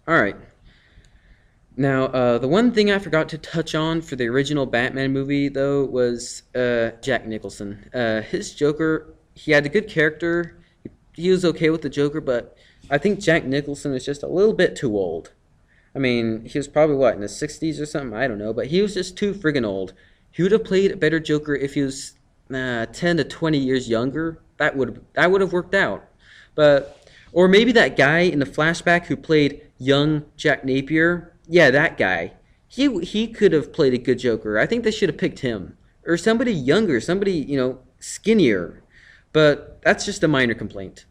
All right. Now, the one thing I forgot to touch on for the original Batman movie, though, was Jack Nicholson. His Joker, he had a good character. He was okay with the Joker, but I think Jack Nicholson was just a little bit too old. I mean, he was probably what in his 60s or something. I don't know, but he was just too friggin' old. He would have played a better Joker if he was 10 to 20 years younger. That would have worked out. But or maybe that guy in the flashback who played young Jack Napier. Yeah, that guy. He could have played a good Joker. I think they should have picked him or somebody younger, somebody skinnier. But that's just a minor complaint.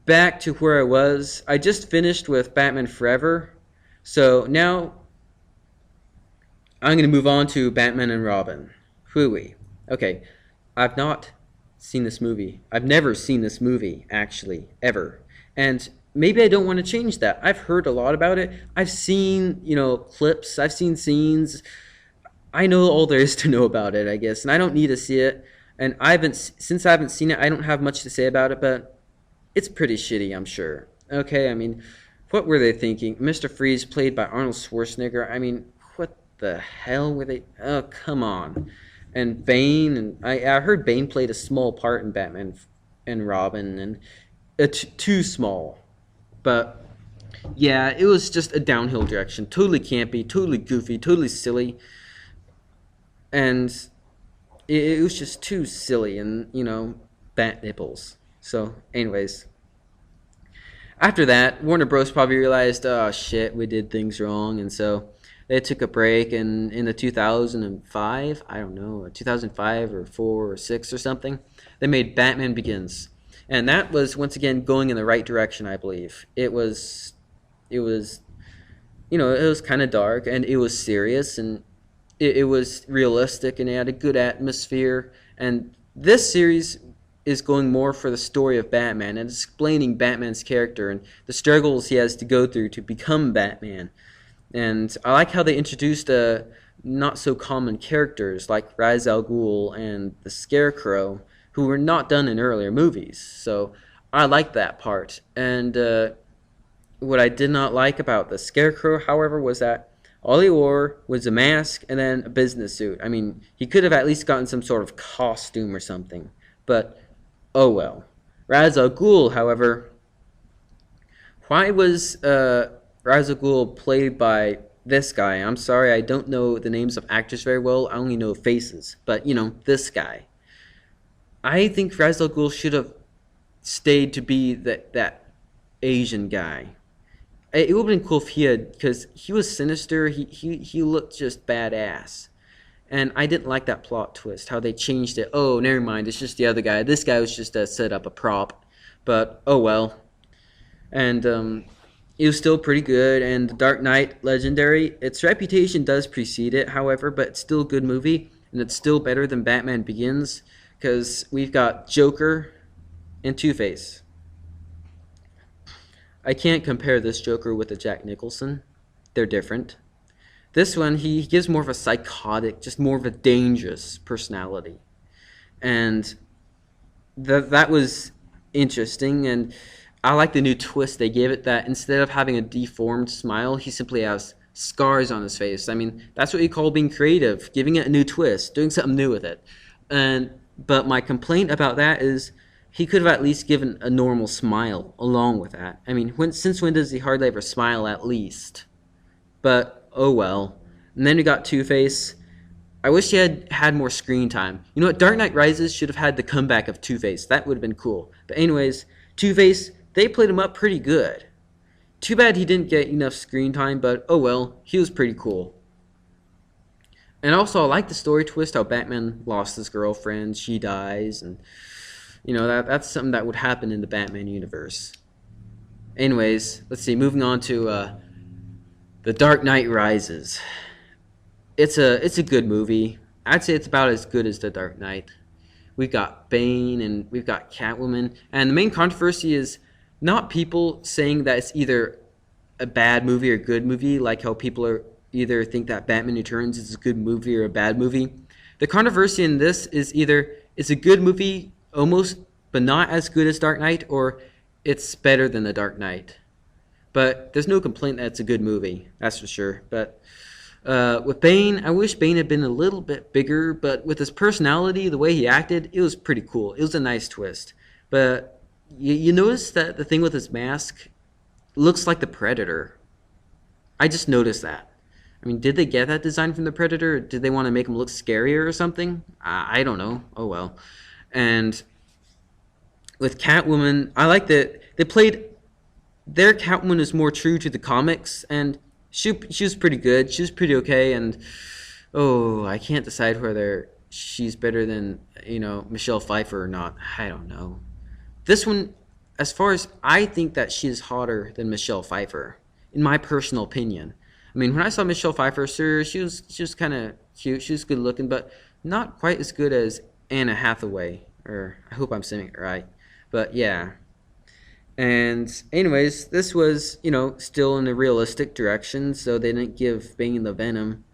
Back to where I was. I just finished with Batman Forever. So now I'm going to move on to Batman and Robin. Hooey. Okay, I've not seen this movie. I've never seen this movie, actually, ever. And maybe I don't want to change that. I've heard a lot about it. I've seen, clips. I've seen scenes. I know all there is to know about it, I guess. And I don't need to see it. And since I haven't seen it, I don't have much to say about it, but it's pretty shitty, I'm sure. Okay, I mean, what were they thinking? Mr. Freeze, played by Arnold Schwarzenegger. I mean, what the hell were they? Oh, come on. And Bane, and I heard Bane played a small part in Batman and Robin, and too small. But yeah, it was just a downhill direction. Totally campy, totally goofy, totally silly, and it was just too silly, and bat nipples. So, anyways, after that, Warner Bros. Probably realized, oh shit, we did things wrong, and so they took a break. And in the 2005, I don't know, 2005 or 4 or 6 or something, they made Batman Begins, and that was once again going in the right direction. I believe it was kind of dark, and it was serious, and it was realistic, and it had a good atmosphere. And this series is going more for the story of Batman and explaining Batman's character and the struggles he has to go through to become Batman. And I like how they introduced not so common characters like Ra's al Ghul and the Scarecrow, who were not done in earlier movies. So I like that part. And what I did not like about the Scarecrow, however, was that all he wore was a mask and then a business suit. I mean, he could have at least gotten some sort of costume or something. But, oh well. Ra's al Ghul, however, why was Ra's al Ghul played by this guy? I'm sorry, I don't know the names of actors very well. I only know faces. But, this guy. I think Ra's al Ghul should have stayed to be that Asian guy. It would have been cool if he had, because he was sinister. He looked just badass, and I didn't like that plot twist. How they changed it. Oh, never mind. It's just the other guy. This guy was just set up a prop, but oh well. And it was still pretty good. And The Dark Knight, legendary. Its reputation does precede it, however, but it's still a good movie, and it's still better than Batman Begins, because we've got Joker and Two-Face. I can't compare this Joker with the Jack Nicholson. They're different. This one, he gives more of a psychotic, just more of a dangerous personality. And that was interesting, and I like the new twist they gave it, that instead of having a deformed smile, he simply has scars on his face. I mean, that's what you call being creative, giving it a new twist, doing something new with it. But my complaint about that is he could have at least given a normal smile along with that. I mean, since when does he hardly ever smile at least? But, oh well. And then we got Two-Face. I wish he had more screen time. You know what? Dark Knight Rises should have had the comeback of Two-Face. That would have been cool. But anyways, Two-Face, they played him up pretty good. Too bad he didn't get enough screen time, but oh well, he was pretty cool. And also, I like the story twist, how Batman lost his girlfriend, she dies, and that's something that would happen in the Batman universe. Anyways, let's see, moving on to The Dark Knight Rises. It's a good movie. I'd say it's about as good as The Dark Knight. We've got Bane and we've got Catwoman, and the main controversy is not people saying that it's either a bad movie or a good movie, like how people are either think that Batman Returns is a good movie or a bad movie. The controversy in this is either it's a good movie almost, but not as good as Dark Knight, or it's better than The Dark Knight. But there's no complaint that it's a good movie, that's for sure. But with Bane, I wish Bane had been a little bit bigger, but with his personality, the way he acted, it was pretty cool. It was a nice twist. But you notice that the thing with his mask looks like the Predator. I just noticed that. I mean, did they get that design from the Predator? Or did they want to make him look scarier or something? I don't know. Oh well. And with Catwoman, I like that they played their Catwoman is more true to the comics, and she was pretty good. She was pretty okay, and oh, I can't decide whether she's better than Michelle Pfeiffer or not. I don't know. This one, as far as I think that she is hotter than Michelle Pfeiffer, in my personal opinion. I mean, when I saw Michelle Pfeiffer, sure, she was kind of cute. She was good looking, but not quite as good as Anna Hathaway. Or I hope I'm saying it right. But yeah. And anyways, this was, still in a realistic direction, so they didn't give Bane the Venom.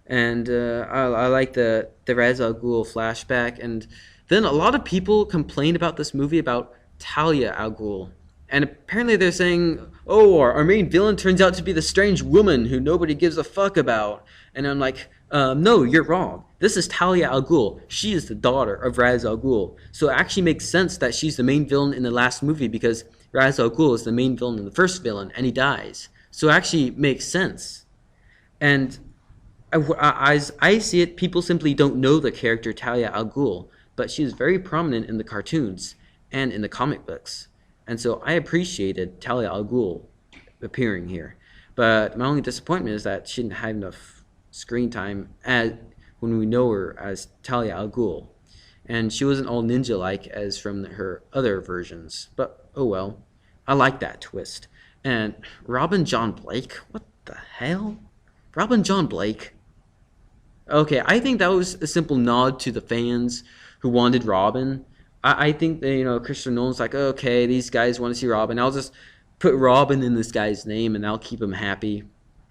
And I like the Ra's al Ghul flashback. And then a lot of people complained about this movie about Talia al Ghul. And apparently they're saying, oh, our main villain turns out to be the strange woman who nobody gives a fuck about. And I'm like, no, you're wrong. This is Talia al Ghul. She is the daughter of Ra's al Ghul. So it actually makes sense that she's the main villain in the last movie because Ra's al Ghul is the main villain in the first villain, and he dies. So it actually makes sense. And as I see it, people simply don't know the character Talia al Ghul, but she is very prominent in the cartoons and in the comic books. And so I appreciated Talia al Ghul appearing here. But my only disappointment is that she didn't have enough screen time when we know her as Talia al Ghul. And she wasn't all ninja-like as from her other versions. But oh well. I like that twist. And Robin John Blake? What the hell? Robin John Blake? Okay, I think that was a simple nod to the fans who wanted Robin. I think that, Christopher Nolan's like, okay, these guys want to see Robin. I'll just put Robin in this guy's name and I'll keep him happy.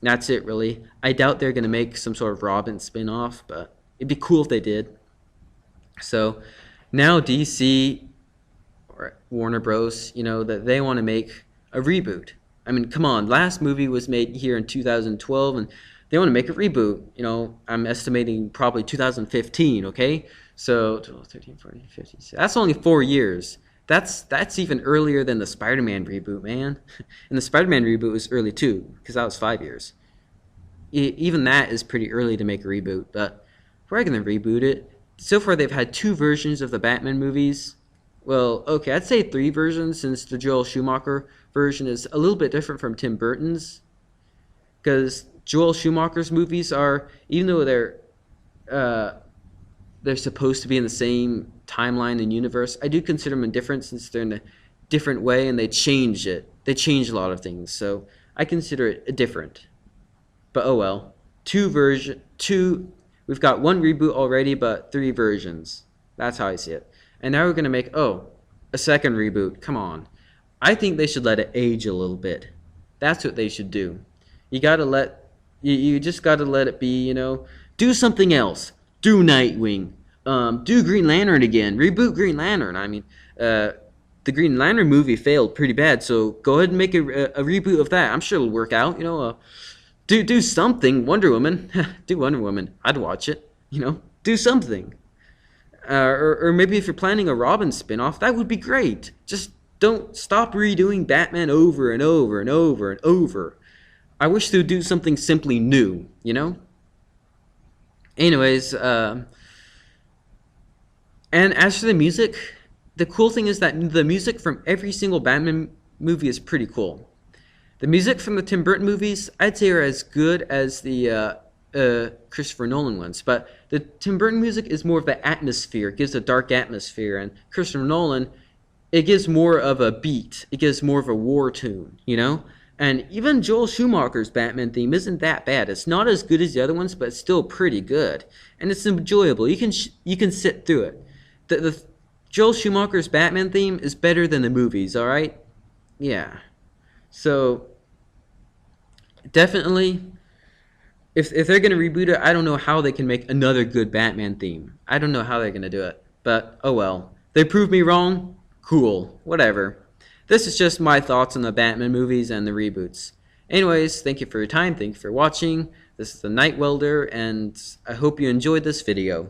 That's it, really. I doubt they're going to make some sort of Robin spin-off, but it'd be cool if they did. So now DC or Warner Bros., that they want to make a reboot. I mean, come on. Last movie was made here in 2012, and they want to make a reboot. I'm estimating probably 2015, okay? So 12, 13, 14, 15. That's only 4 years. That's even earlier than the Spider-Man reboot, man. And the Spider-Man reboot was early too, because that was 5 years. Even that is pretty early to make a reboot, but we're going to reboot it. So far, they've had 2 versions of the Batman movies. Well, okay, I'd say 3 versions, since the Joel Schumacher version is a little bit different from Tim Burton's. Because Joel Schumacher's movies are, even though they're supposed to be in the same timeline and universe, I do consider them different since they're in a different way and they change it. They change a lot of things, so I consider it different. But oh well. 2, we've got 1 reboot already, but 3 versions. That's how I see it. And now we're going to make, a second reboot. Come on. I think they should let it age a little bit. That's what they should do. You just got to let it be, do something else. Do Nightwing. Do Green Lantern again. Reboot Green Lantern. I mean, the Green Lantern movie failed pretty bad, so go ahead and make a reboot of that. I'm sure it'll work out, Do something. Wonder Woman. Do Wonder Woman. I'd watch it, Do something. Or maybe if you're planning a Robin spinoff, that would be great. Just don't stop redoing Batman over and over and over and over. I wish they would do something simply new, Anyways, and as for the music, the cool thing is that the music from every single Batman movie is pretty cool. The music from the Tim Burton movies, I'd say, are as good as the Christopher Nolan ones, but the Tim Burton music is more of the atmosphere. It gives a dark atmosphere, and Christopher Nolan, it gives more of a beat. It gives more of a war tune, And even Joel Schumacher's Batman theme isn't that bad. It's not as good as the other ones, but it's still pretty good, and it's enjoyable. You can sit through it. The Joel Schumacher's Batman theme is better than the movies. All right, yeah. So definitely. If they're going to reboot it, I don't know how they can make another good Batman theme. I don't know how they're going to do it. But, oh well. They proved me wrong? Cool. Whatever. This is just my thoughts on the Batman movies and the reboots. Anyways, thank you for your time, thank you for watching. This is the Night Welder, and I hope you enjoyed this video.